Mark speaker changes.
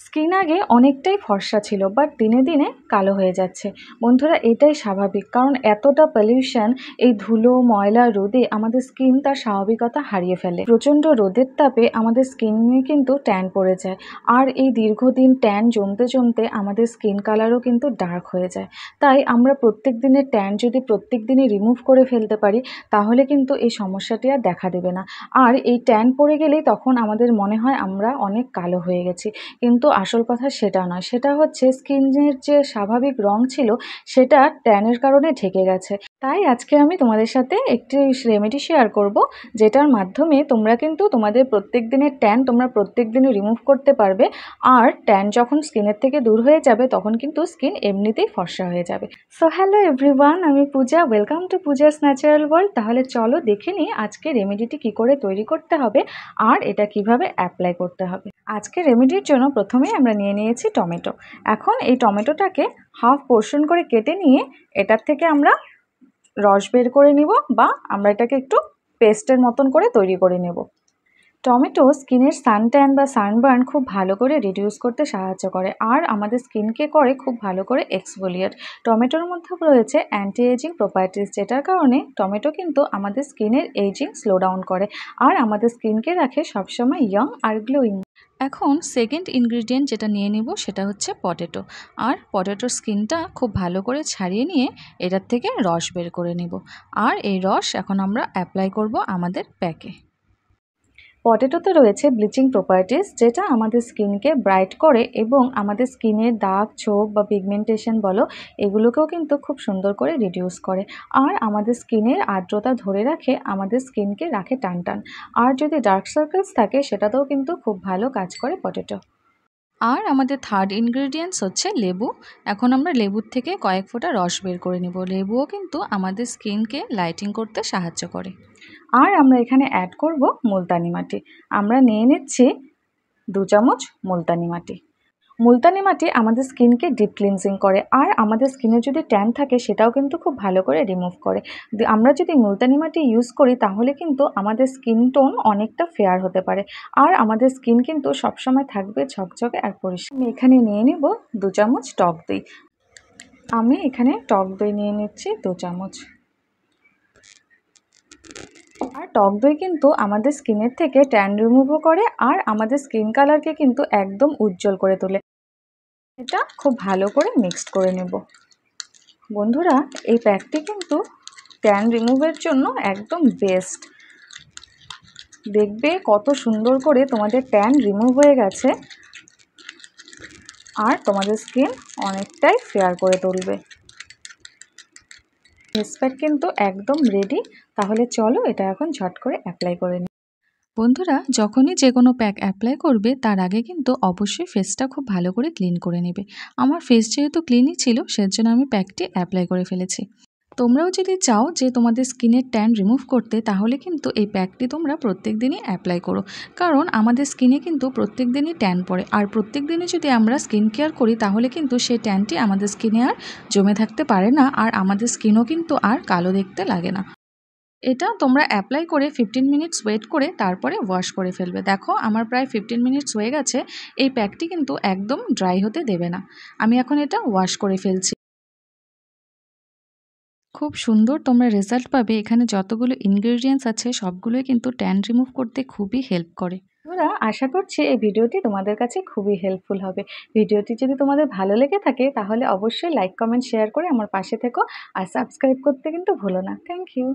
Speaker 1: Skin আগে অনেকটাই ফর্সা ছিল, বাট দিনে দিনে কালো হয়ে যাচ্ছে। বন্ধুরা, এটাই স্বাভাবিক, কারণ এতটা পলিউশন, এই ধুলো ময়লা রোদে আমাদের স্কিন তার স্বাভাবিকতা হারিয়ে ফেলে। প্রচণ্ড রোদের তাপে আমাদের স্কিনে কিন্তু ট্যান পড়ে যায়, আর এই দীর্ঘদিন ট্যান জমতে জমতে আমাদের স্কিন কালারও কিন্তু ডার্ক হয়ে যায়। তাই আমরা প্রত্যেক দিনের ট্যান যদি প্রত্যেক দিনই রিমুভ করে ফেলতে পারি, তাহলে কিন্তু এই সমস্যাটি আর দেখা দেবে না। আর এই ট্যান পড়ে গেলেই তখন আমাদের মনে হয় আমরা অনেক কালো হয়ে গেছি, কিন্তু আসল কথা সেটা নয়। সেটা হচ্ছে স্কিনের যে স্বাভাবিক রং ছিল সেটা ট্যানের কারণে ঢেকে গেছে। তাই আজকে আমি তোমাদের সাথে একটি রেমেডি শেয়ার করব, যেটার মাধ্যমে তোমরা কিন্তু তোমাদের প্রত্যেক দিনের ট্যান তোমরা প্রত্যেক দিনে রিমুভ করতে পারবে। আর ট্যান যখন স্কিনের থেকে দূর হয়ে যাবে তখন কিন্তু স্কিন এমনিতেই ফর্সা হয়ে যাবে। সো হ্যালো এভরিওয়ান, আমি Puja, welcome to Puja's natural world. তাহলে চলো দেখে নিই আজকে রেমেডিটি কী করে তৈরি করতে হবে আর এটা কিভাবে অ্যাপ্লাই করতে হবে। আজকে রেমেডির জন্য প্রথমেই আমরা নিয়ে নিয়েছি টমেটো। এখন এই টমেটোটাকে হাফ পোর্শন করে কেটে নিয়ে এটার থেকে আমরা রস বের করে নিব, বা আমরা এটাকে একটু পেস্টের মতন করে তৈরি করে নেব। টমেটো স্কিনের সানট্যান বা সানবার্ন খুব ভালো করে রিডিউস করতে সাহায্য করে, আর আমাদের স্কিনকে করে খুব ভালো করে এক্সফোলিয়েট। টমেটোর মধ্যে রয়েছে অ্যান্টি এজিং প্রপার্টিস, যেটার কারণে টমেটো কিন্তু আমাদের স্কিনের এজিং স্লো ডাউন করে আর আমাদের স্কিনকে রাখে সবসময় ইয়ং আর গ্লোয়িং। এখন সেকেন্ড ইনগ্রিডিয়েন্ট যেটা নিয়ে নিব সেটা হচ্ছে পটেটো। আর পটেটোর স্কিনটা খুব ভালো করে ছাড়িয়ে নিয়ে এটার থেকে রস বের করে নিব, আর এই রস এখন আমরা অ্যাপ্লাই করব আমাদের প্যাকে। পটেটোতে রয়েছে ব্লিচিং প্রপার্টিস, যেটা আমাদের স্কিনকে ব্রাইট করে এবং আমাদের স্কিনের দাগ ছোপ বা পিগমেন্টেশন বলো, এগুলোকেও কিন্তু খুব সুন্দর করে রিডিউস করে। আর আমাদের স্কিনের আর্দ্রতা ধরে রাখে, আমাদের স্কিনকে রাখে টান টান। আর যদি ডার্ক সার্কেলস থাকে সেটাতেও কিন্তু খুব ভালো কাজ করে পটেটো। আর আমাদের থার্ড ইনগ্রেডিয়েন্টস হচ্ছে লেবু। এখন আমরা লেবুর থেকে কয়েক ফোঁটা রস বের করে নেব। লেবুও কিন্তু আমাদের স্কিনকে লাইটিং করতে সাহায্য করে। আর আমরা এখানে অ্যাড করব মুলতানি মাটি। আমরা নিয়ে নিচ্ছি 2 চামচ মুলতানি মাটি। মুলতানি মাটি আমাদের স্কিনকে ডিপ ক্লিনজিং করে, আর আমাদের স্কিনে যদি ট্যান থাকে সেটাও কিন্তু খুব ভালো করে রিমুভ করে। আমরা যদি মুলতানি মাটি ইউজ করি তাহলে কিন্তু আমাদের স্কিন টোন অনেকটা ফেয়ার হতে পারে, আর আমাদের স্কিন কিন্তু সবসময় থাকবে ঝকঝকে আর পরিষ্কার। আমি এখানে নিয়ে নিব 2 চামচ টক দই। আমি এখানে টক দই নিয়ে নিচ্ছি 2 চামচ। আর টক দই কিন্তু আমাদের স্কিনের থেকে ট্যান রিমুভও করে, আর আমাদের স্কিন কালারকে কিন্তু একদম উজ্জ্বল করে তোলে। এটা খুব ভালো করে মিক্সড করে নেব। বন্ধুরা, এই প্যাকটি কিন্তু ট্যান রিমুভের জন্য একদম বেস্ট। দেখবে কত সুন্দর করে তোমাদের ট্যান রিমুভ হয়ে গেছে, আর তোমাদের স্কিন অনেকটাই ফেয়ার করে তুলবে। ফেস প্যাক কিন্তু একদম রেডি। তাহলে চলো এটা এখন ঝট করে অ্যাপ্লাই করে নিই। বন্ধুরা, যখনই যে কোনো প্যাক অ্যাপ্লাই করবে তার আগে কিন্তু অবশ্যই ফেসটা খুব ভালো করে ক্লিন করে নেবে। আমার ফেস যেহেতু ক্লিনই ছিল সেজন্য আমি প্যাকটি অ্যাপ্লাই করে ফেলেছি। তোমরাও যদি চাও যে তোমাদের স্কিনের ট্যান রিমুভ করতে, তাহলে কিন্তু এই প্যাকটি তোমরা প্রত্যেক দিনই অ্যাপ্লাই করো, কারণ আমাদের স্কিনে কিন্তু প্রত্যেক দিনই ট্যান পড়ে। আর প্রত্যেক দিনই যদি আমরা স্কিন কেয়ার করি তাহলে কিন্তু সেই ট্যানটি আমাদের স্কিনে আর জমে থাকতে পারে না, আর আমাদের স্কিনও কিন্তু আর কালো দেখতে লাগে না। এটা তোমরা অ্যাপ্লাই করে 15 মিনিটস ওয়েট করে তারপরে ওয়াশ করে ফেলবে। দেখো আমার প্রায় 15 মিনিটস হয়ে গেছে। এই প্যাকটি কিন্তু একদম ড্রাই হতে দেবে না। আমি এখন এটা ওয়াশ করে ফেলছি। খুব সুন্দর তোমরা রেজাল্ট পাবে। এখানে যতগুলো ইনগ্রেডিয়েন্টস আছে সবগুলোই কিন্তু ট্যান রিমুভ করতে খুবই হেল্প করে। বন্ধুরা, আশা করছি এই ভিডিওটি তোমাদের কাছে খুবই হেল্পফুল হবে। ভিডিওটি যদি তোমাদের ভালো লেগে থাকে তাহলে অবশ্যই লাইক কমেন্ট শেয়ার করে আমার পাশে থেকো, আর সাবস্ক্রাইব করতে কিন্তু ভুলো না। Thank you.